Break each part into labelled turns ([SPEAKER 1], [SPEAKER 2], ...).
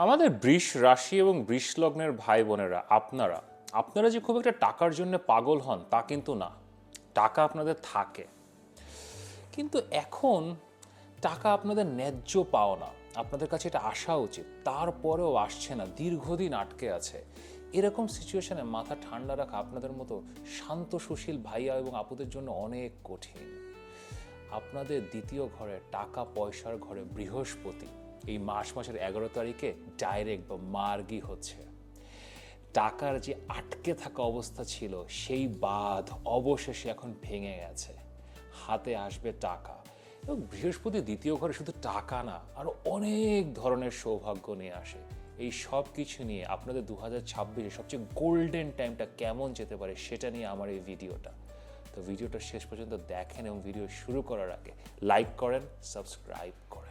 [SPEAKER 1] আমাদের বৃষ রাশি এবং বৃষ লগ্নের ভাই বোনেরা, আপনারা আপনারা যে খুব একটা টাকার জন্য পাগল হন তা কিন্তু না। টাকা আপনাদের থাকে, কিন্তু এখন টাকা আপনাদের ন্যায্য পাও না। আপনাদের কাছে এটা আসা উচিত, তারপরেও আসছে না, দীর্ঘদিন আটকে আছে। এরকম সিচুয়েশনে মাথা ঠান্ডা রাখা আপনাদের মতো শান্ত সুশীল ভাইয়া এবং আপুদের জন্য অনেক কঠিন। আপনাদের দ্বিতীয় ঘরে, টাকা পয়সার ঘরে বৃহস্পতি এই মাসের 11 তারিখে ডাইরেক্ট বা মার্গী হচ্ছে। টাকার যে আটকে থাকা অবস্থা ছিল সেই বাঁধ অবশেষে এখন ভেঙে গেছে, হাতে আসবে টাকা। এবং বৃহস্পতি দ্বিতীয় ঘরে শুধু টাকা না, আরও অনেক ধরনের সৌভাগ্য নিয়ে আসে। এই সব কিছু নিয়ে আপনাদের 2026-এ সবচেয়ে গোল্ডেন টাইমটা কেমন যেতে পারে সেটা নিয়ে আমার এই ভিডিওটা। তো ভিডিওটা শেষ পর্যন্ত দেখেন এবং ভিডিও শুরু করার আগে লাইক করেন, সাবস্ক্রাইব করেন।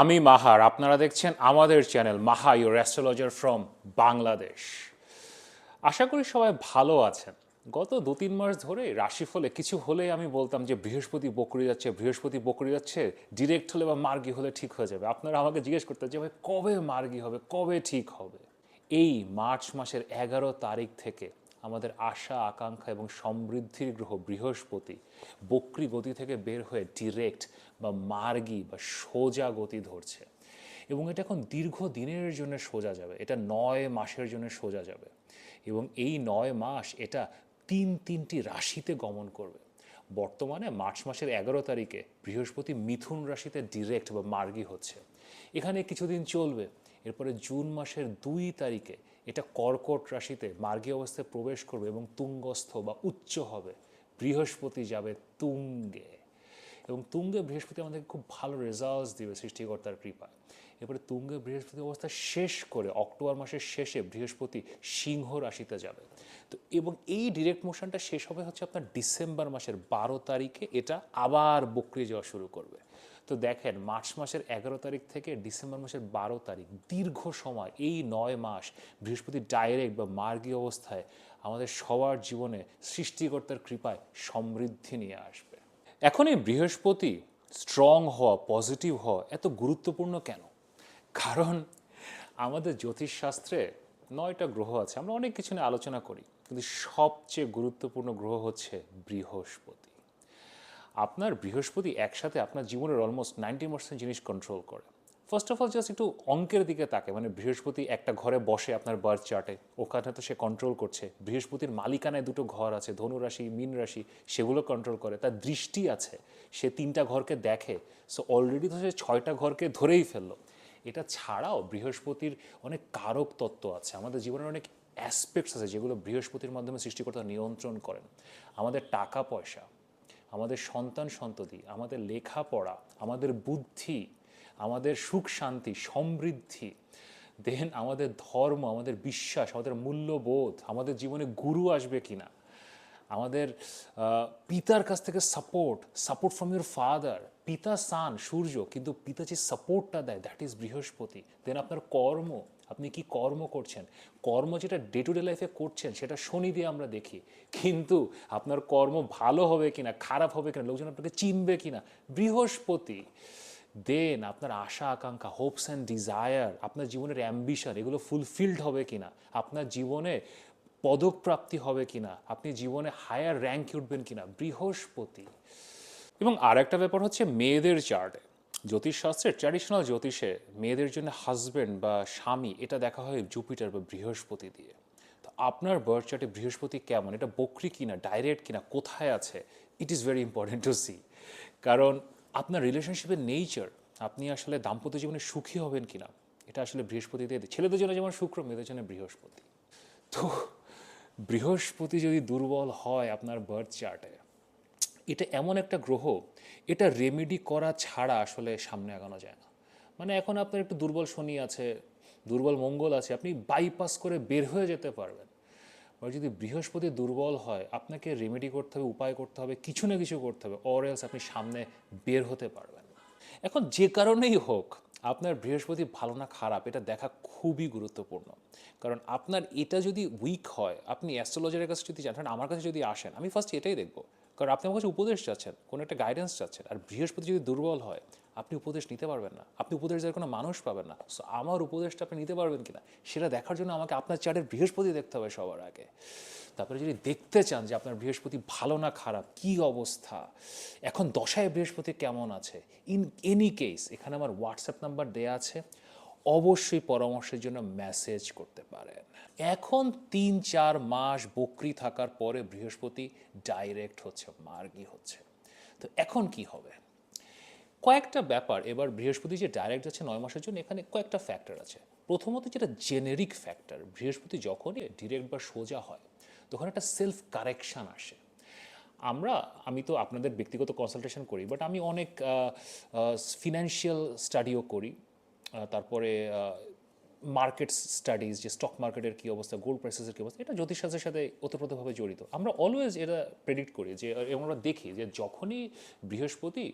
[SPEAKER 1] আমি মাহার, আপনারা দেখছেন আমাদের channel Maha your astrologer from Bangladesh. আশা করি সবাই ভালো আছেন। গত 2-3 মাস ধরে রাশিফলে কিছু হলে আমি বলতাম যে বৃহস্পতি বকরি যাচ্ছে, বৃহস্পতি বকরি যাচ্ছে, ডিরেক্ট হলে বা মার্গী হলে ঠিক হয়ে যাবে। আপনারা আমাকে জিজ্ঞেস করতেন যে ভাই কবে মার্গী হবে, কবে ঠিক হবে। এই মার্চ মাসের 11 তারিখ থেকে আমাদের আশা আকাঙ্ক্ষা এবং সমৃদ্ধির গ্রহ বৃহস্পতি বক্রী গতি থেকে বের হয়ে ডিরেক্ট বা মার্গী বা সোজা গতি ধরছে। এবং এটা এখন দীর্ঘ দিনের জন্য সোজা যাবে, এটা 9 মাসের জন্য সোজা যাবে। এবং এই 9 মাস এটা তিনটি রাশিতে গমন করবে। বর্তমানে মার্চ মাসের 11 তারিখে বৃহস্পতি মিথুন রাশিতে ডিরেক্ট বা মার্গী হচ্ছে, এখানে কিছুদিন চলবে। এরপরে জুন মাসের 2 তারিখে এটা কর্কট রাশিতে মার্গী অবস্থায় প্রবেশ করবে এবং তুঙ্গস্থ বা উচ্চ হবে। বৃহস্পতি যাবে তুঙ্গে, এবং তুঙ্গে বৃহস্পতি আমাদেরকে খুব ভালো রেজাল্টস দিবে সৃষ্টিকর্তার কৃপায়। এরপরে তুঙ্গে বৃহস্পতি অবস্থা শেষ করে অক্টোবর মাসের শেষে বৃহস্পতি সিংহ রাশিতে যাবে। তো এবং এই ডিরেক্ট মোশনটা শেষ হবে হচ্ছে আপনার ডিসেম্বর মাসের 12 তারিখে, এটা আবার বক্রি যাওয়া শুরু করবে। তো দেখেন, মার্চ মাসের 11 তারিখ থেকে ডিসেম্বর মাসের 12 তারিখ, দীর্ঘ সময়, এই 9 মাস বৃহস্পতি ডাইরেক্ট বা মার্গী অবস্থায় আমাদের সবার জীবনে সৃষ্টিকর্তার কৃপায় সমৃদ্ধি নিয়ে আসবে। এখন এই বৃহস্পতি স্ট্রং হওয়া, পজিটিভ হওয়া এত গুরুত্বপূর্ণ কেন? কারণ আমাদের জ্যোতিষশাস্ত্রে 9টা গ্রহ আছে, আমরা অনেক কিছু নিয়ে আলোচনা করি, কিন্তু সবচেয়ে গুরুত্বপূর্ণ গ্রহ হচ্ছে বৃহস্পতি। আপনার বৃহস্পতি একসাথে আপনার জীবনের অলমোস্ট 90% জিনিস কন্ট্রোল করে। ফার্স্ট অফ অল জাস্ট একটু অঙ্কের দিকে তাকে, মানে বৃহস্পতি একটা ঘরে বসে আপনার বার্থ চার্টে, ওখানে তো সে কন্ট্রোল করছে। বৃহস্পতির মালিকানায় দুটো ঘর আছে, ধনু রাশি, মীন রাশি, সেগুলো কন্ট্রোল করে। তার দৃষ্টি আছে, সে 3টা ঘরকে দেখে। সো অলরেডি তো সে 6টা ঘরকে ধরেই ফেললো। এটা ছাড়াও বৃহস্পতির অনেক কারক তত্ত্ব আছে, আমাদের জীবনের অনেক অ্যাসপেক্টস আছে যেগুলো বৃহস্পতির মাধ্যমে সৃষ্টিকর্তা নিয়ন্ত্রণ করেন। আমাদের টাকা পয়সা, আমাদের সন্তান সন্ততি, আমাদের লেখাপড়া, আমাদের বুদ্ধি, আমাদের সুখ শান্তি সমৃদ্ধি, দেন আমাদের ধর্ম, আমাদের বিশ্বাস, আমাদের মূল্যবোধ, আমাদের জীবনে গুরু আসবে কিনা, আমাদের পিতার কাছ থেকে support, support from your father. পিতা সান সূর্য, কিন্তু পিতা যে সাপোর্টটা দেয় দ্যাট ইজ বৃহস্পতি। দেন আপনার কর্ম, আপনি কি কর্ম করছেন, কর্ম যেটা ডে টু ডে লাইফে করছেন সেটা শনি দিয়ে আমরা দেখি, কিন্তু আপনার কর্ম ভালো হবে কিনা, খারাপ হবে কিনা, লোকজন আপনাকে চিনবে কিনা, বৃহস্পতি। দেন আপনার আশা আকাঙ্ক্ষা, হোপস অ্যান্ড ডিজায়ার, আপনার জীবনের অ্যাম্বিশন, এগুলো ফুলফিলড হবে কিনা, আপনার জীবনে পদক প্রাপ্তি হবে কিনা, আপনি জীবনে হায়ার র্যাঙ্কে উঠবেন কিনা, বৃহস্পতি। এবং আর একটা ব্যাপার হচ্ছে মেয়েদের চার্টে, জ্যোতিষশাস্ত্রের ট্র্যাডিশনাল জ্যোতিষে মেয়েদের জন্য হাজব্যান্ড বা স্বামী এটা দেখা হয় জুপিটার বা বৃহস্পতি দিয়ে। তো আপনার বার্থ চার্টে বৃহস্পতি কেমন, এটা বক্রি কিনা, ডাইরেক্ট কিনা, কোথায় আছে, it is very important to see. কারণ আপনার রিলেশনশিপের নেচার, আপনি আসলে দাম্পত্য জীবনে সুখী হবেন কিনা, এটা আসলে বৃহস্পতি দিয়ে। ছেলেদের জন্য যেমন শুক্র, মেয়েদের জন্য বৃহস্পতি। তো বৃহস্পতি যদি দুর্বল হয় আপনার বার্থ চার্টে, এটা এমন একটা গ্রহ, এটা রেমেডি করা ছাড়া আসলে সামনে আগানো যায় না। মানে এখন আপনার একটু দুর্বল শনি আছে, দুর্বল মঙ্গল আছে, আপনি বাইপাস করে বের হয়ে যেতে পারবেন। আর যদি বৃহস্পতি দুর্বল হয়, আপনাকে রেমেডি করতে হবে, উপায় করতে হবে, কিছু না কিছু করতে হবে, অর এলস আপনি সামনে বের হতে পারবেন না। এখন যে কারণেই হোক, আপনার বৃহস্পতি ভালো না খারাপ এটা দেখা খুবই গুরুত্বপূর্ণ। কারণ আপনার এটা যদি উইক হয়, আপনি অ্যাস্ট্রোলজারের কাছে যদি জানেন, আমার কাছে যদি আসেন, আমি ফার্স্ট এটাই দেখব কারণ আপনি আমার কাছে উপদেশ চাচ্ছেন, কোনো একটা গাইডেন্স চাচ্ছেন, আর বৃহস্পতি যদি দুর্বল হয় আপনি উপদেশ নিতে পারবেন না, আপনি উপদেশ দেওয়ার কোনো মানুষ পাবেন না। সো আমার উপদেশটা আপনি নিতে পারবেন কিনা সেটা দেখার জন্য আমাকে আপনার চার্টের বৃহস্পতি দেখতে হবে সবার আগে। তারপরে যদি দেখতে চান যে আপনার বৃহস্পতি ভালো না খারাপ, কি অবস্থা, এখন দশায় বৃহস্পতি কেমন আছে, ইন এনি কেস এখানে আমার হোয়াটসঅ্যাপ নাম্বার দেয়া আছে, অবশ্যই পরামর্শের জন্য মেসেজ করতে পারেন। এখন ৩-৪ মাস বকরি থাকার পরে বৃহস্পতি ডাইরেক্ট হচ্ছে, মার্গী হচ্ছে। তো এখন কি হবে? কয়েকটা ব্যাপার, এবার বৃহস্পতি যে ডাইরেক্ট যাচ্ছে 9 মাসের জন্য, এখানে কয়েকটা ফ্যাক্টর আছে। প্রথমত যেটা জেনেরিক ফ্যাক্টর, বৃহস্পতি যখনই ডিরেক্ট বা সোজা হয় তখন একটা সেলফ কারেকশান আসে। আমি তো আপনাদের ব্যক্তিগত কনসালটেশন করি, বাট আমি অনেক ফিনান্সিয়াল স্টাডিও করি, তারপরে মার্কেট স্টাডিজ, যে স্টক মার্কেটের কী অবস্থা, গোল্ড প্রাইসেসের কী অবস্থা, এটা জ্যোতিষশাস্ত্রের সাথে ওতপ্রোতভাবে জড়িত। আমরা অলওয়েজ এটা প্রেডিক্ট করি যে, এবং আমরা দেখি যে যখনই বৃহস্পতি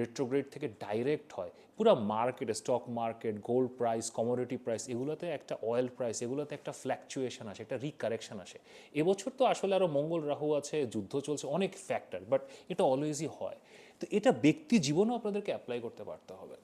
[SPEAKER 1] রেট্রোগ্রেড থেকে ডাইরেক্ট হয়, পুরো মার্কেটে, stock market, gold price, commodity price, এগুলোতে একটা অয়েল প্রাইস, এগুলোতে একটা ফ্ল্যাকচুয়েশন আসে, একটা রিকারেকশন আসে। এবছর তো আসলে আরও মঙ্গল রাহু আছে, যুদ্ধ চলছে, অনেক ফ্যাক্টর, বাট এটা অলওয়েজই হয়। তো এটা ব্যক্তি জীবনেও আপনাদেরকে অ্যাপ্লাই করতে পারতে হবে।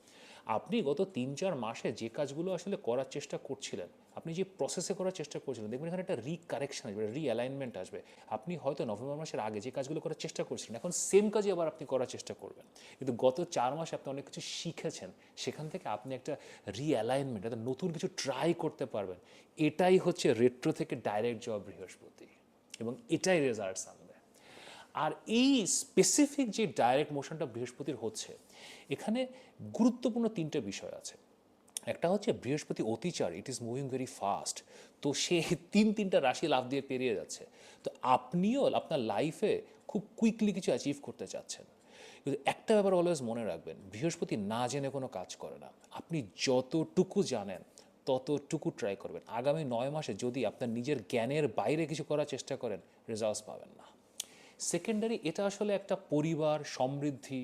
[SPEAKER 1] আপনি গত ৩-৪ মাসে যে কাজগুলো আসলে করার চেষ্টা করছিলেন, আপনি যে প্রসেসে করার চেষ্টা করছিলেন, দেখবেন এখানে একটা রিকারেকশন আসবে, রিঅ্যালাইনমেন্ট আসবে। আপনি হয়তো নভেম্বর মাসের আগে যে কাজগুলো করার চেষ্টা করছিলেন, এখন সেম কাজই আবার আপনি করার চেষ্টা করবেন। কিন্তু গত 4 মাসে আপনি অনেক কিছু শিখেছেন, সেখান থেকে আপনি একটা রিঅ্যালাইনমেন্ট, একটা নতুন কিছু ট্রাই করতে পারবেন। এটাই হচ্ছে রেট্রো থেকে ডাইরেক্ট যাওয়া বৃহস্পতি, এবং এটাই রেজাল্টস আনবে। আর এই স্পেসিফিক যে ডাইরেক্ট মোশনটা বৃহস্পতির হচ্ছে, এখানে গুরুত্বপূর্ণ 3টে বিষয় আছে। একটা হচ্ছে বৃহস্পতি অতিচার, it is moving very fast. তো সে 3টা রাশি লাফ দিয়ে পেরিয়ে যাচ্ছে। তো আপনিও আপনার লাইফে খুব কুইকলি কিছু অ্যাচিভ করতে চাচ্ছেন। কিন্তু একটা ব্যাপার অলওয়েজ মনে রাখবেন, বৃহস্পতি না জেনে কোনো কাজ করে না। আপনি যতটুকু জানেন ততটুকু ট্রাই করবেন। আগামী 9 মাসে যদি আপনার নিজের জ্ঞানের বাইরে কিছু করার চেষ্টা করেন, রেজাল্টস পাবেন না। সেকেন্ডারি, এটা আসলে একটা পরিবার, সমৃদ্ধি,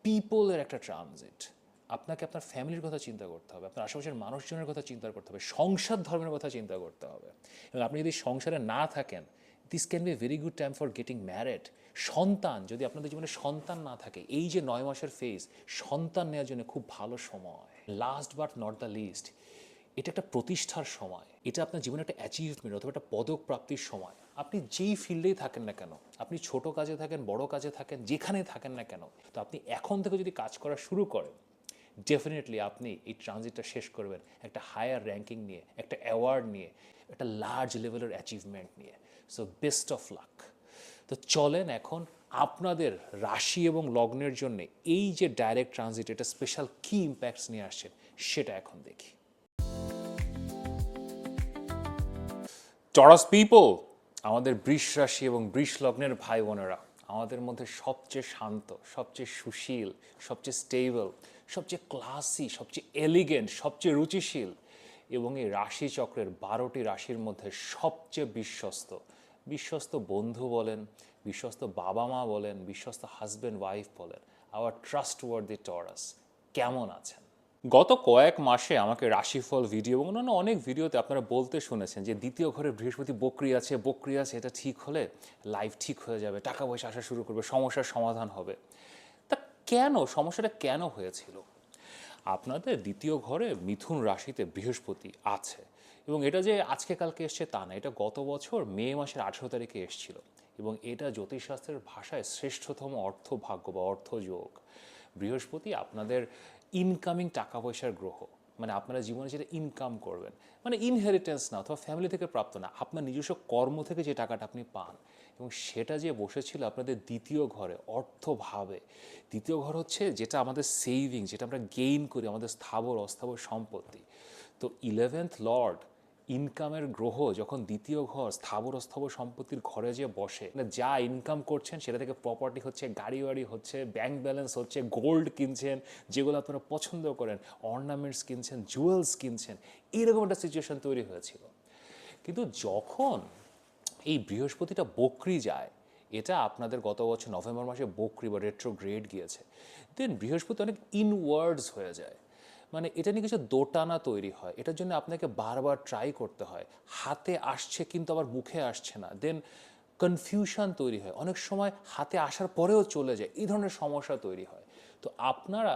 [SPEAKER 1] পিপলের একটা ট্রানজিট। আপনাকে আপনার ফ্যামিলির কথা চিন্তা করতে হবে, আপনার আশেপাশের মানুষজনের কথা চিন্তা করতে হবে, সংসার ধর্মের কথা চিন্তা করতে হবে। এবং আপনি যদি সংসারে না থাকেন, this can B a very good time for getting married. সন্তান, যদি আপনাদের জীবনে সন্তান না থাকে, এই যে 9 মাসের ফেজ, সন্তান নেওয়ার জন্য খুব ভালো সময়। Last but not the least, এটা একটা প্রতিষ্ঠার সময়, এটা আপনার জীবনে একটা অ্যাচিভমেন্ট অথবা একটা পদক প্রাপ্তির সময়। আপনি যেই ফিল্ডেই থাকেন না কেন, আপনি ছোট কাজে থাকেন, বড় কাজে থাকেন, যেখানেই থাকেন না কেন, তো আপনি এখন থেকে যদি কাজ করা শুরু করেন, ডেফিনেটলি আপনি এই ট্রানজিটটা শেষ করবেন একটা হায়ার র্যাঙ্কিং নিয়ে, একটা অ্যাওয়ার্ড নিয়ে, একটা লার্জ লেভেলের অ্যাচিভমেন্ট নিয়ে। So best of luck. তো চলেন এখন আপনাদের রাশি এবং লগ্নের জন্য এই যে ডাইরেক্ট ট্রানজিট, এটা স্পেশাল কী ইম্প্যাক্টস নিয়ে আসছেন সেটা এখন দেখি। টরাস পিপল, আমাদের বৃষ রাশি এবং বৃষ লগ্নের ভাই বোনেরা, আমাদের মধ্যে সবচেয়ে শান্ত, সবচেয়ে সুশীল, সবচেয়ে স্টেবল, সবচেয়ে ক্লাসি, সবচেয়ে এলিগেন্ট, সবচেয়ে রুচিশীল, এবং এই রাশিচক্রের 12টি রাশির মধ্যে সবচেয়ে বিশ্বস্ত, বিশ্বস্ত বন্ধু বলেন, বিশ্বস্ত বাবা মা বলেন, বিশ্বস্ত হাজব্যান্ড ওয়াইফ বলেন, আওয়ার ট্রাস্টওয়ার্দি টরাস, কেমন আছেন? গত কয়েক মাসে আমাকে রাশিফল ভিডিও এবং অন্যান্য অনেক ভিডিওতে আপনারা বলতে শুনেছেন যে দ্বিতীয় ঘরে বৃহস্পতি বক্রি আছে, বক্রি আছে, এটা ঠিক হলে লাইফ ঠিক হয়ে যাবে, টাকা পয়সা আসা শুরু করবে, সমস্যার সমাধান হবে। তা কেন, সমস্যাটা কেন হয়েছিল? আপনাদের দ্বিতীয় ঘরে মিথুন রাশিতে বৃহস্পতি আছে, এবং এটা যে আজকে কালকে এসছে তা না, এটা গত বছর মে মাসের 18 তারিখে এসছিল, এবং এটা জ্যোতিষশাস্ত্রের ভাষায় শ্রেষ্ঠতম অর্থভাগ্য বা অর্থযোগ। বৃহস্পতি আপনাদের ইনকামিং টাকা পয়সার গ্রহ, মানে আপনারা জীবনে যেটা ইনকাম করবেন, মানে ইনহেরিটেন্স না অথবা ফ্যামিলি থেকে প্রাপ্ত না, আপনার নিজস্ব কর্ম থেকে যে টাকাটা আপনি পান, এবং সেটা যে বসেছিল আপনাদের দ্বিতীয় ঘরে অর্থভাবে। দ্বিতীয় ঘর হচ্ছে যেটা আমাদের সেভিং, যেটা আমরা গেইন করি, আমাদের স্থাবর অস্থাবর সম্পত্তি। তো 11th লর্ড, ইনকামের গ্রহ, যখন দ্বিতীয় ঘর স্থাবর অস্থাবর সম্পত্তির ঘরে যে বসে, মানে যা ইনকাম করছেন সেটা থেকে প্রপার্টি হচ্ছে, গাড়ি বাড়ি হচ্ছে, ব্যাংক ব্যালেন্স হচ্ছে, গোল্ড কিনছেন যেগুলো আপনারা পছন্দ করেন, অর্নামেন্টস কিনছেন, জুয়েলস কিনছেন, এরকম একটা সিচুয়েশন তৈরি হয়েছিল। কিন্তু যখন এই বৃহস্পতিটা বক্রি যায়, এটা আপনাদের গত বছর নভেম্বর মাসে বক্রি বা রেট্রোগ্রেড গিয়েছে, দেন বৃহস্পতি অনেক ইনওয়ার্ডস হয়ে যায়। মানে এটা নিয়ে কিছু দোটানা তৈরি হয়, এটার জন্য আপনাকে বারবার ট্রাই করতে হয়, হাতে আসছে কিন্তু আবার মুখে আসছে না, দেন কনফিউশন তৈরি হয়, অনেক সময় হাতে আসার পরেও চলে যায়, এই ধরনের সমস্যা তৈরি হয়। তো আপনারা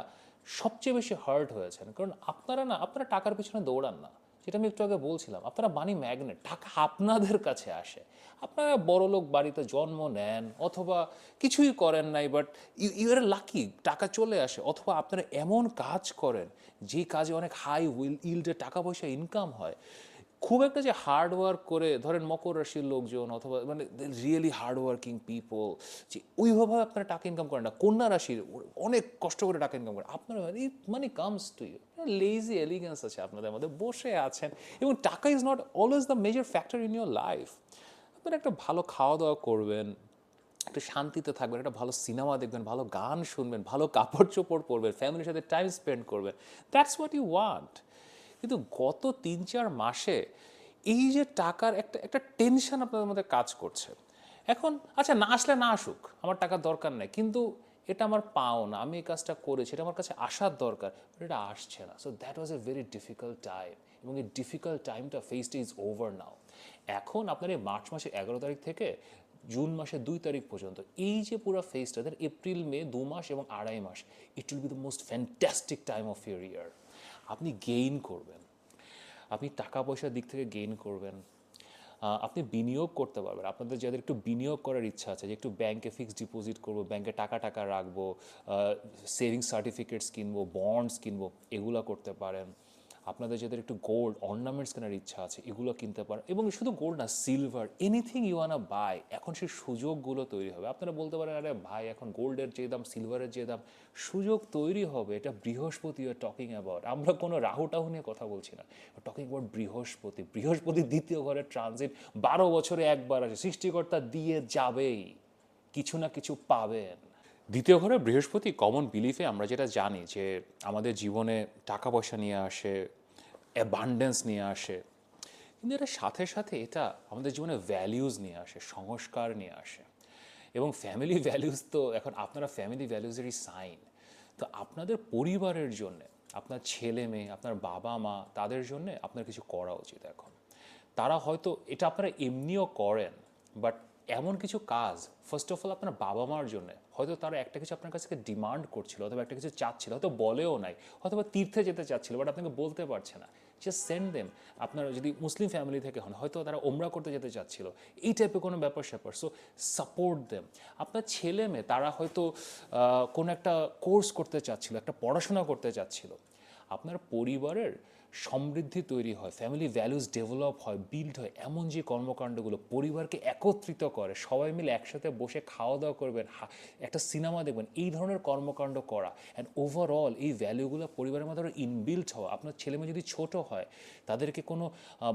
[SPEAKER 1] সবচেয়ে বেশি হার্ট হয়েছেন কারণ আপনারা টাকার পিছনে দৌড়ান না, যেটা আমি একটু আগে বলছিলাম, আপনারা মানি ম্যাগনেট, টাকা আপনাদের কাছে আসে। আপনারা বড়লোক বাড়িতে জন্ম নেন অথবা কিছুই করেন নাই, বাট ইউ আর লাকি, টাকা চলে আসে। অথবা আপনারা এমন কাজ করেন যে কাজে অনেক হাই ইল্ডে টাকা পয়সা ইনকাম হয়। খুব একটা যে হার্ড ওয়ার্ক করে, ধরেন মকর রাশির লোকজন অথবা মানে রিয়েলি হার্ড ওয়ার্কিং পিপল, যে ওইভাবে আপনারা টাকা ইনকাম করেন না। কন্যা রাশির অনেক কষ্ট করে টাকা ইনকাম করেন, আপনারা মানে comes to you, lazy elegance আছে আপনাদের মধ্যে, বসে আছেন। এবং টাকা is not always the major factor in your life. আপনারা একটা ভালো খাওয়া দাওয়া করবেন, একটু শান্তিতে থাকবেন, একটা ভালো সিনেমা দেখবেন, ভালো গান শুনবেন, ভালো কাপড় চোপড় পরবেন, ফ্যামিলির সাথে টাইম স্পেন্ড করবেন, দ্যাটস হোয়াট ইউ ওয়ান্ট। কিন্তু গত 3-4 মাসে এই যে টাকার একটা একটা টেনশন আপনাদের মধ্যে কাজ করছে। এখন আচ্ছা, না আসলে না আসুক, আমার টাকার দরকার নেই, কিন্তু এটা আমার পাও না, আমি এই কাজটা করেছি, এটা আমার কাছে আসার দরকার, এটা আসছে না। So that was a very difficult time, এবং এই ডিফিকাল্ট টাইমটা ফেসড ইজ ওভার নাও। এখন আপনার এই মার্চ মাসের 11 তারিখ থেকে জুন মাসের 2 তারিখ পর্যন্ত এই যে পুরো ফেজটা, এপ্রিল মে 2 মাস এবং 2.5 মাস, it will be the most fantastic time of your year. আপনি গেইন করবেন, আপনি টাকা পয়সার দিক থেকে গেইন করবেন, আপনি বিনিয়োগ করতে পারবেন। আপনাদের যাদের একটু বিনিয়োগ করার ইচ্ছা আছে, যে একটু ব্যাংকে ফিক্সড ডিপোজিট করবো, ব্যাংকে টাকা টাকা রাখবো, সেভিংস সার্টিফিকেটস কিনবো, বন্ডস কিনবো, এগুলো করতে পারেন। আপনাদের যাদের একটু গোল্ড অর্নামেন্টস কেনার ইচ্ছা আছে, এগুলো কিনতে পারেন। এবং শুধু গোল্ড না, silver, anything you wanna buy, এখন সেই সুযোগগুলো তৈরি হবে। আপনারা বলতে পারেন, আরে ভাই এখন গোল্ডের যে দাম, সিলভারের যে দাম, সুযোগ তৈরি হবে, এটা বৃহস্পতি আর টকিং অ্যাবাউট। আমরা কোনো রাহু টাহু নিয়ে কথা বলছি না, টকিং অ্যাবাউট বৃহস্পতি। বৃহস্পতি দ্বিতীয় ঘরের ট্রানজিট 12 বছরে একবার আসে, সৃষ্টিকর্তা দিয়ে যাবেই, কিছু না কিছু পাবেন। দ্বিতীয় ঘরে বৃহস্পতি, কমন বিলিফে আমরা যেটা জানি যে আমাদের জীবনে টাকা পয়সা নিয়ে আসে, অ্যাবান্ডেন্স নিয়ে আসে, কিন্তু এটার সাথে সাথে এটা আমাদের জীবনে ভ্যালিউজ নিয়ে আসে, সংস্কার নিয়ে আসে। এবং ফ্যামিলি ভ্যালিউজ তো এখন আপনারা ফ্যামিলি ভ্যালিউজেরই সাইন। তো আপনাদের পরিবারের জন্যে, আপনার ছেলে মেয়ে, আপনার বাবা মা, তাদের জন্যে আপনার কিছু করা উচিত এখন। তারা হয়তো এটা আপনারা এমনিও করেন, বাট এমন কিছু কাজ, ফার্স্ট অফ অল আপনার বাবা মার জন্য, হয়তো তারা একটা কিছু আপনার কাছ থেকে ডিমান্ড করছিল, অথবা একটা কিছু চাচ্ছিল, হয়তো বলেও নাই, হয়তো তীর্থে যেতে চাচ্ছিল, বাট আপনাকে বলতে পারছে না, জাস্ট সেন্ড দেম। আপনারা যদি মুসলিম ফ্যামিলি থেকে হন, হয়তো তারা ওমরা করতে যেতে চাচ্ছিল, এই টাইপের কোনো ব্যাপার স্যাপার, সো সাপোর্ট দেম। আপনার ছেলে মেয়ে, তারা হয়তো কোনো একটা কোর্স করতে চাচ্ছিল, একটা পড়াশোনা করতে চাচ্ছিল। আপনার পরিবারের সমৃদ্ধি তৈরি হয়, ফ্যামিলি ভ্যালুস ডেভেলপ হয়, বিল্ড হয়, এমন যে কর্মকাণ্ডগুলো পরিবারকে একত্রিত করে, সবাই মিলে একসাথে বসে খাওয়া দাওয়া করবেন, একটা সিনেমা দেখবেন, এই ধরনের কর্মকাণ্ড করা, অ্যান্ড ওভারঅল এই ভ্যালুগুলো পরিবারের মধ্যে ইনবিল্ট হওয়া। আপনার ছেলেমেয়ে যদি ছোট হয়, তাদেরকে কোনো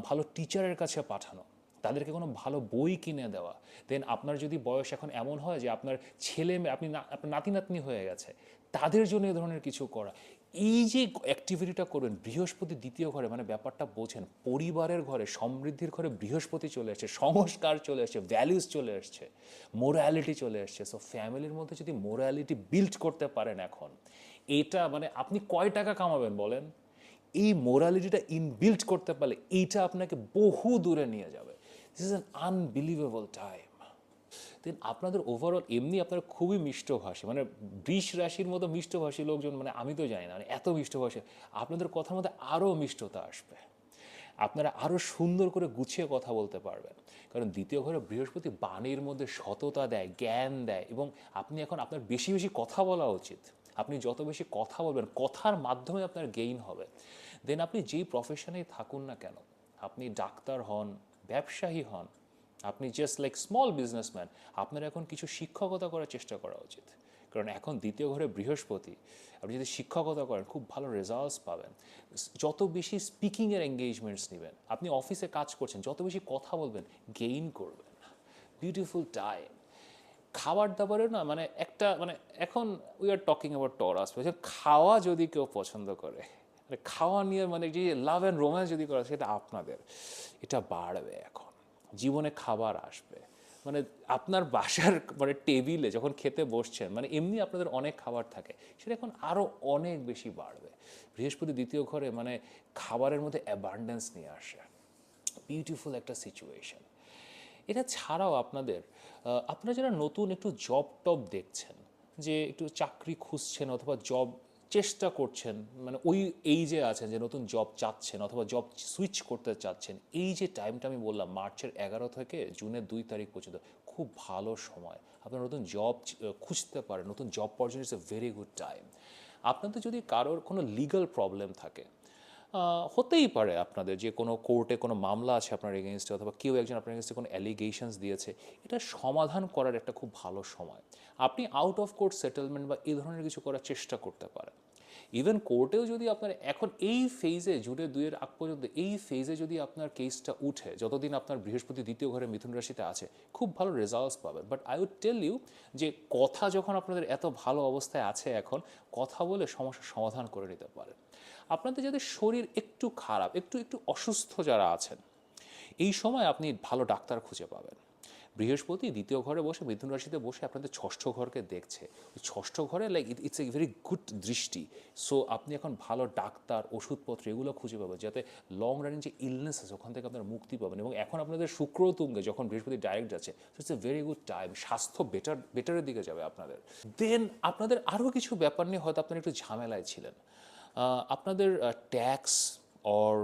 [SPEAKER 1] ভালো টিচারের কাছে পাঠানো, তাদেরকে কোনো ভালো বই কিনে দেওয়া। দেন আপনার যদি বয়স এখন এমন হয় যে আপনার ছেলে মেয়ে, আপনার নাতি নাতনি হয়ে গেছে, তাদের জন্য এ ধরনের কিছু করা, এই যে অ্যাক্টিভিটিটা করবেন, বৃহস্পতি দ্বিতীয় ঘরে, মানে ব্যাপারটা বোঝেন, পরিবারের ঘরে, সমৃদ্ধির ঘরে বৃহস্পতি চলে এসছে, সংস্কার চলে এসছে, ভ্যালিউজ চলে এসছে, মোরালিটি চলে এসছে। সো ফ্যামিলির মধ্যে যদি মোরালিটি বিল্ড করতে পারেন এখন, এটা মানে আপনি কয় টাকা কামাবেন বলেন, এই মোরালিটিটা ইনবিল্ড করতে পারলে এইটা আপনাকে বহু দূরে নিয়ে যাবে। This is an unbelievable time. Then আপনাদের ওভারঅল এমনি আপনারা খুবই মিষ্টভাষী, মানে বৃষ রাশির মতো মিষ্টভাষী লোকজন, মানে আমি তো জানি না, মানে এত মিষ্টভাষী, আপনাদের কথার মধ্যে আরও মিষ্টতা আসবে, আপনারা আরও সুন্দর করে গুছিয়ে কথা বলতে পারবেন। কারণ দ্বিতীয় ঘরে বৃহস্পতি বাণীর মধ্যে সততা দেয়, জ্ঞান দেয়, এবং আপনি এখন আপনার বেশি বেশি কথা বলা উচিত। আপনি যত বেশি কথা বলবেন, কথার মাধ্যমে আপনার গেইন হবে। দেন আপনি যেই প্রফেশনেই থাকুন না কেন, আপনি ডাক্তার হন, ব্যবসায়ী হন, আপনি জাস্ট লাইক স্মল বিজনেসম্যান, আপনার এখন কিছু শিক্ষকতা করার চেষ্টা করা উচিত। কারণ এখন দ্বিতীয় ঘরে বৃহস্পতি, আপনি যদি শিক্ষকতা করেন খুব ভালো রেজাল্টস পাবেন। যত বেশি স্পিকিংয়ের এঙ্গেজমেন্টস নেবেন, আপনি অফিসে কাজ করছেন, যত বেশি কথা বলবেন, গেইন করবেন। Beautiful time. খাবার দাবারের না, মানে একটা মানে এখন we are talking about Taurus, খাওয়া যদি কেউ পছন্দ করে, মানে খাওয়া নিয়ে মানে যে লাভ অ্যান্ড রোম্যান্স যদি করে, সেটা আপনাদের এটা বাড়বে এখন, জীবনে খাবার আসবে। মানে আপনার বাসার মানে টেবিলে যখন খেতে বসছেন, মানে এমনি আপনাদের অনেক খাবার থাকে, সেটা এখন আরও অনেক বেশি বাড়বে। বৃহস্পতি দ্বিতীয় ঘরে মানে খাবারের মধ্যে অ্যাবান্ডেন্স নিয়ে আসে, বিউটিফুল একটা সিচুয়েশন। এটা ছাড়াও আপনারা যারা নতুন একটু জব টব দেখছেন, যে একটু চাকরি খুঁজছেন অথবা জব চেষ্টা করছেন, মানে ওই এইজে আছেন যে নতুন জব চাচ্ছেন অথবা জব সুইচ করতে চাচ্ছেন, এই যে টাইমটা আমি বললাম মার্চের 11 থেকে জুনের 2 তারিখ পর্যন্ত খুব ভালো সময়। আপনারা নতুন জব খুঁজতে পারেন, নতুন job opportunity is a very good time. আপনাদের যদি কারোর কোনো লিগ্যাল প্রবলেম থাকে, হতেই পারে আপনাদের যে কোনো কোর্টে কোনো মামলা আছে আপনার এগেনস্টে অথবা কেউ একজন আপনার এগেনস্টে কোনো অ্যালিগেশনস দিয়েছে, এটা সমাধান করার একটা খুব ভালো সময়। আপনি আউট অফ কোর্ট সেটেলমেন্ট বা এই ধরনের কিছু করার চেষ্টা করতে পারেন। ইভেন কোর্টেও যদি আপনার এখন এই ফেজে জুনের 2-এর আগ পর্যন্ত এই ফেজে যদি আপনার কেসটা উঠে, যতদিন আপনার বৃহস্পতি দ্বিতীয় ঘরে মিথুন রাশিতে আছে, খুব ভালো রেজাল্টস পাবেন। But I would tell you যে কথা যখন আপনাদের এত ভালো অবস্থায় আছে, এখন কথা বলে সমস্যার সমাধান করে নিতে পারেন। আপনাদের যাদের শরীর একটু খারাপ, একটু একটু অসুস্থ যারা আছেন, এই সময় আপনি ভালো ডাক্তার খুঁজে পাবেন। বৃহস্পতি দ্বিতীয় ঘরে বসে মিথুন রাশিতে বসে আপনাদের ষষ্ঠ ঘরকে দেখছে। ওই ষষ্ঠ ঘরে like it's a very good দৃষ্টি। সো আপনি এখন ভালো ডাক্তার, ওষুধপত্র এগুলো খুঁজে পাবেন, যাতে লং রানিং যে ইলনেস আছে ওখান থেকে আপনারা মুক্তি পাবেন। এবং এখন আপনাদের শুক্র তুঙ্গে যখন বৃহস্পতি ডাইরেক্ট যাচ্ছে, it's a very good time, স্বাস্থ্য বেটারের দিকে যাবে আপনাদের। দেন আপনাদের আরও কিছু ব্যাপার নিয়ে হয়তো আপনারা একটু ঝামেলায় ছিলেন। আপনাদের ট্যাক্স অর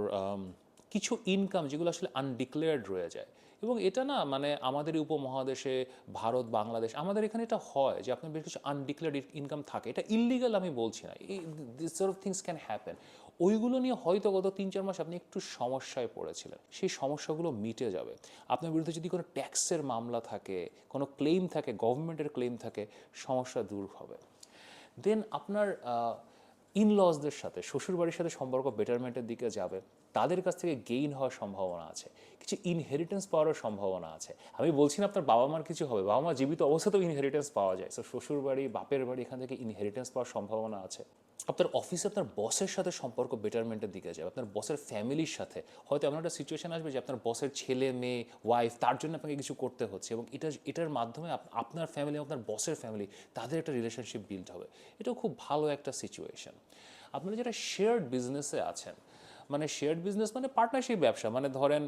[SPEAKER 1] কিছু ইনকাম যেগুলো আসলে আনডিক্লেয়ার্ড রয়ে যায়, এবং এটা না মানে আমাদের উপমহাদেশে, ভারত, বাংলাদেশ, আমাদের এখানে এটা হয় যে আপনার বেশ কিছু আনডিক্লেয়ার্ড ইনকাম থাকে। এটা ইললিগাল আমি বলছি না, এই this sort of things can happen. ওইগুলো নিয়ে হয়তো গত 3-4 মাস আপনি একটু সমস্যায় পড়েছিলেন, সেই সমস্যাগুলো মিটে যাবে। আপনার বিরুদ্ধে যদি কোনো ট্যাক্সের মামলা থাকে, কোনো ক্লেম থাকে, গভর্নমেন্টের ক্লেম থাকে, সমস্যা দূর হবে। দেন আপনার ইনলসদের সাথে, শ্বশুরবাড়ির সাথে সম্পর্ক বেটারমেন্টের দিকে যাবে। তাদের কাছ থেকে গেইন হওয়ার সম্ভাবনা আছে, কিছু ইনহেরিটেন্স পাওয়ারও সম্ভাবনা আছে। আমি বলছি না আপনার বাবা মার কিছু হবে, বাবা মা জীবিত অবস্থাতেও ইনহেরিটেন্স পাওয়া যায়। সো শ্বশুরবাড়ি, বাপের বাড়ি, এখান থেকে ইনহেরিটেন্স পাওয়ার সম্ভাবনা আছে। আপনার অফিসে আপনার বসের সাথে সম্পর্ক বেটারমেন্টের দিকে যাবে। আপনার বসের ফ্যামিলির সাথে হয়তো এমন একটা সিচুয়েশন আসবে যে আপনার বসের ছেলে, মেয়ে, ওয়াইফ, তার জন্য আপনাকে কিছু করতে হচ্ছে, এবং এটার মাধ্যমে আপনার ফ্যামিলি, আপনার বসের ফ্যামিলি, তাদের একটা রিলেশনশিপ বিল্ড হবে। এটাও খুব ভালো একটা সিচুয়েশন। আপনারা যারা শেয়ার্ড বিজনেসে আছেন, মানে শেয়ার্ড বিজনেস মানে পার্টনারশিপ ব্যবসা, মানে ধরেন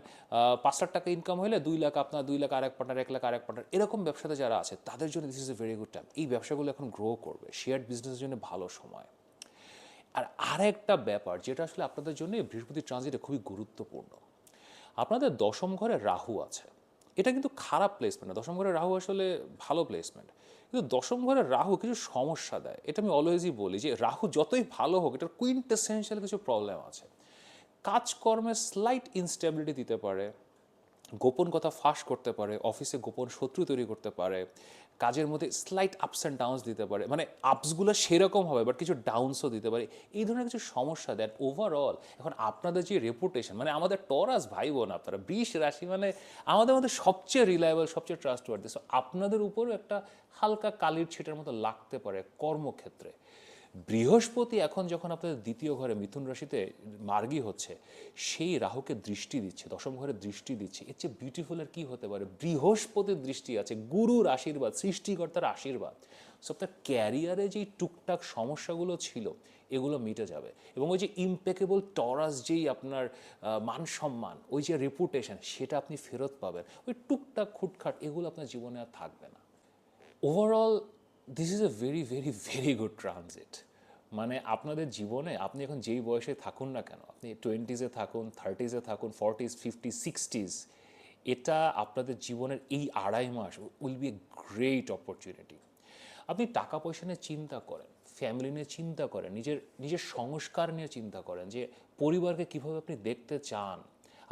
[SPEAKER 1] 5 লাখ টাকা ইনকাম হলে 2 লাখ আপনার, 2 লাখ আরেক পার্টনার, 1 লাখ আরেক পার্টনার, এরকম ব্যবসাতে যারা আছে তাদের জন্য this is a very good time. এই ব্যবসাগুলো এখন গ্রো করবে, শেয়ার্ড বিজনেসের জন্য ভালো সময়। আর আরেকটা ব্যাপার যেটা আসলে আপনাদের জন্য বৃহস্পতি ট্রানজিটে খুবই গুরুত্বপূর্ণ, আপনাদের দশম ঘরে রাহু আছে। এটা কিন্তু খারাপ প্লেসমেন্ট না, দশম ঘরে রাহু আসলে ভালো প্লেসমেন্ট। কিন্তু দশম ঘরে রাহু কিছু সমস্যা দেয়, এটা আমি অলওয়েজই বলি যে রাহু যতই ভালো হোক, এটার কুইন্টেসেনশিয়াল কিছু প্রবলেম আছে। কাজকর্মে স্লাইট ইনস্টেবিলিটি দিতে পারে, গোপন কথা ফাঁস করতে পারে, অফিসে গোপন শত্রু তৈরি করতে পারে, কাজের মধ্যে স্লাইট আপস অ্যান্ড ডাউনস দিতে পারে, মানে আপসগুলো সেরকম হবে বাট কিছু ডাউনসও দিতে পারে। এই ধরনের কিছু সমস্যা দেন ওভারঅল। এখন আপনাদের যে রেপুটেশন, মানে আমাদের টরাস ভাই বোন, আপনারা 20 রাশি, মানে আমাদের মধ্যে সবচেয়ে রিলায়েবল, সবচেয়ে ট্রাস্টওয়ার্দি। সো আপনাদের উপরও একটা হালকা কালির ছিটের মতো লাগতে পারে কর্মক্ষেত্রে। বৃহস্পতি এখন যখন আপনাদের দ্বিতীয় ঘরে মিথুন রাশিতে মার্গী হচ্ছে, সেই রাহুকে দৃষ্টি দিচ্ছে, দশম ঘরে দৃষ্টি দিচ্ছে, এর চেয়ে বিউটিফুল আর কি হতে পারে। বৃহস্পতির দৃষ্টি আছে, গুরুর আশীর্বাদ, সৃষ্টিকর্তার আশীর্বাদ। সো আপনার ক্যারিয়ারে যেই টুকটাক সমস্যাগুলো ছিল এগুলো মিটে যাবে, এবং ওই যে ইম্পেকেবল টরাস যেই আপনার মান সম্মান, ওই যে রেপুটেশন, সেটা আপনি ফেরত পাবেন। ওই টুকটাক খুটখাট এগুলো আপনার জীবনে আর থাকবে না। Overall this is a very very very good transit. মানে আপনাদের জীবনে আপনি এখন যেই বয়সে থাকুন না কেন, আপনি 20s-এ থাকুন, 30s-এ থাকুন, 40s, 50s, 60s, এটা আপনাদের জীবনের এই 2.5 মাস will be a great opportunity. আপনি টাকা পয়সা নিয়ে চিন্তা করেন, ফ্যামিলি নিয়ে চিন্তা করেন, নিজের নিজের সংস্কার নিয়ে চিন্তা করেন, যে পরিবারকে কীভাবে আপনি দেখতে চান,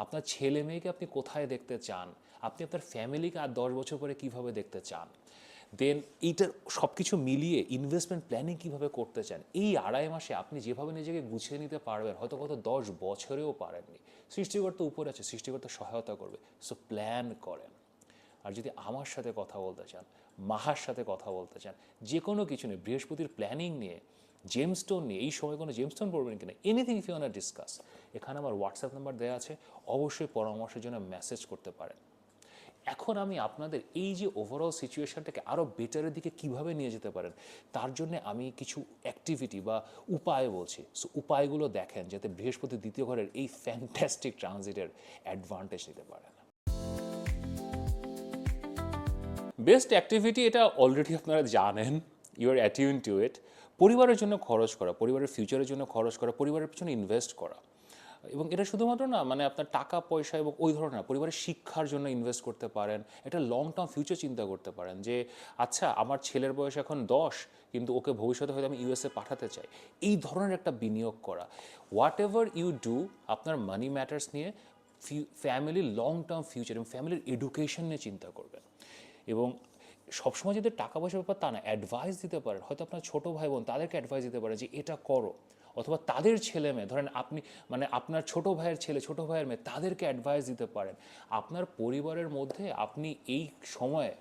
[SPEAKER 1] আপনার ছেলে মেয়েকে আপনি কোথায় দেখতে চান, আপনি আপনার ফ্যামিলিকে আর 10 বছর পরে কীভাবে দেখতে চান। দেন এইটার সব কিছু মিলিয়ে ইনভেস্টমেন্ট প্ল্যানিং কীভাবে করতে চান। এই 2.5 মাসে আপনি যেভাবে নিজেকে গুছিয়ে নিতে পারবেন, হয়তো গত 10 বছরেও পারেননি। সৃষ্টিকর্তা উপরে আছে, সৃষ্টিকর্তা সহায়তা করবে। সো প্ল্যান করেন। আর যদি আমার সাথে কথা বলতে চান, মাহার সাথে কথা বলতে চান, যে কোনো কিছু নিয়ে, বৃহস্পতির প্ল্যানিং নিয়ে, জেমস্টোন নিয়ে, এই সময় কোনো জেমস্টোন পড়বেন কিনা, anything if you want to discuss, এখানে আমার হোয়াটসঅ্যাপ নাম্বার দেওয়া আছে, অবশ্যই পরামর্শের জন্য মেসেজ করতে পারেন। এখন আমি আপনাদের এই যে ওভারঅল সিচুয়েশনটাকে আরও বেটারের দিকে কিভাবে নিয়ে যেতে পারেন, তার জন্য আমি কিছু অ্যাক্টিভিটি বা উপায় বলছি। সো উপায়গুলো দেখেন, যাতে বৃহস্পতি দ্বিতীয় ঘরের এই ফ্যান্টাস্টিক ট্রানজিটের অ্যাডভান্টেজ নিতে পারেন। বেস্ট অ্যাক্টিভিটি এটা অলরেডি আপনারা জানেন, ইউ আর অ্যাটিউন টু ইট। পরিবারের জন্য খরচ করা, পরিবারের ফিউচারের জন্য খরচ করা, পরিবারের পিছনে ইনভেস্ট করা। এবং এটা শুধুমাত্র না মানে আপনার টাকা পয়সা এবং ওই ধরনের না, পরিবারের শিক্ষার জন্য ইনভেস্ট করতে পারেন, একটা লং টার্ম ফিউচার চিন্তা করতে পারেন যে আচ্ছা আমার ছেলের বয়স এখন 10, কিন্তু ওকে ভবিষ্যতে হয়তো আমি ইউএসএ পাঠাতে চাই। এই ধরনের একটা বিনিয়োগ করা। হোয়াট এভার ইউ ডু, আপনার মানি ম্যাটার্স নিয়ে ফ্যামিলির লং টার্ম ফিউচার এবং ফ্যামিলির এডুকেশন নিয়ে চিন্তা করবেন। এবং সবসময় যদি টাকা পয়সার ব্যাপার তা না, অ্যাডভাইস দিতে পারেন, হয়তো আপনার ছোটো ভাই বোন তাদেরকে অ্যাডভাইস দিতে পারেন যে এটা করো, অথবা তাদের ছেলে মেয়ে ধরেন আপনি মানে আপনার ছোটো ভাইয়ের ছেলে ছোটো ভাইয়ের মেয়ে তাদেরকে অ্যাডভাইস দিতে পারেন। আপনার পরিবারের মধ্যে আপনি এই সময়ে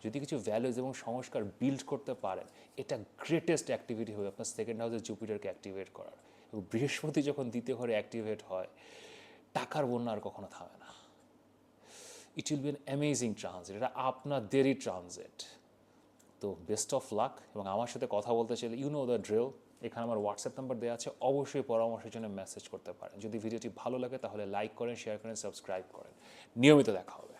[SPEAKER 1] যদি কিছু ভ্যালুজ এবং সংস্কার বিল্ড করতে পারেন, এটা গ্রেটেস্ট অ্যাক্টিভিটি হবে আপনার সেকেন্ড হাউসের জুপিটারকে অ্যাক্টিভেট করার। এবং বৃহস্পতি যখন দ্বিতীয় ঘরে অ্যাক্টিভেট হয়, টাকার বন্যা আর কখনো থামে না। ইট will be an amazing transit, এটা আপনাদেরই ট্রানজিট। তো বেস্ট অফ লাক। এবং আমার সাথে কথা বলতে চাইলে ইউ নো দ্য ড্রিল, এখানে আমার হোয়াটসঅ্যাপ নাম্বার দেওয়া আছে, অবশ্যই পরামর্শের জন্য মেসেজ করতে পারেন। যদি ভিডিওটি ভালো লাগে তাহলে লাইক করেন, শেয়ার করেন, সাবস্ক্রাইব করেন। নিয়মিত দেখা হবে।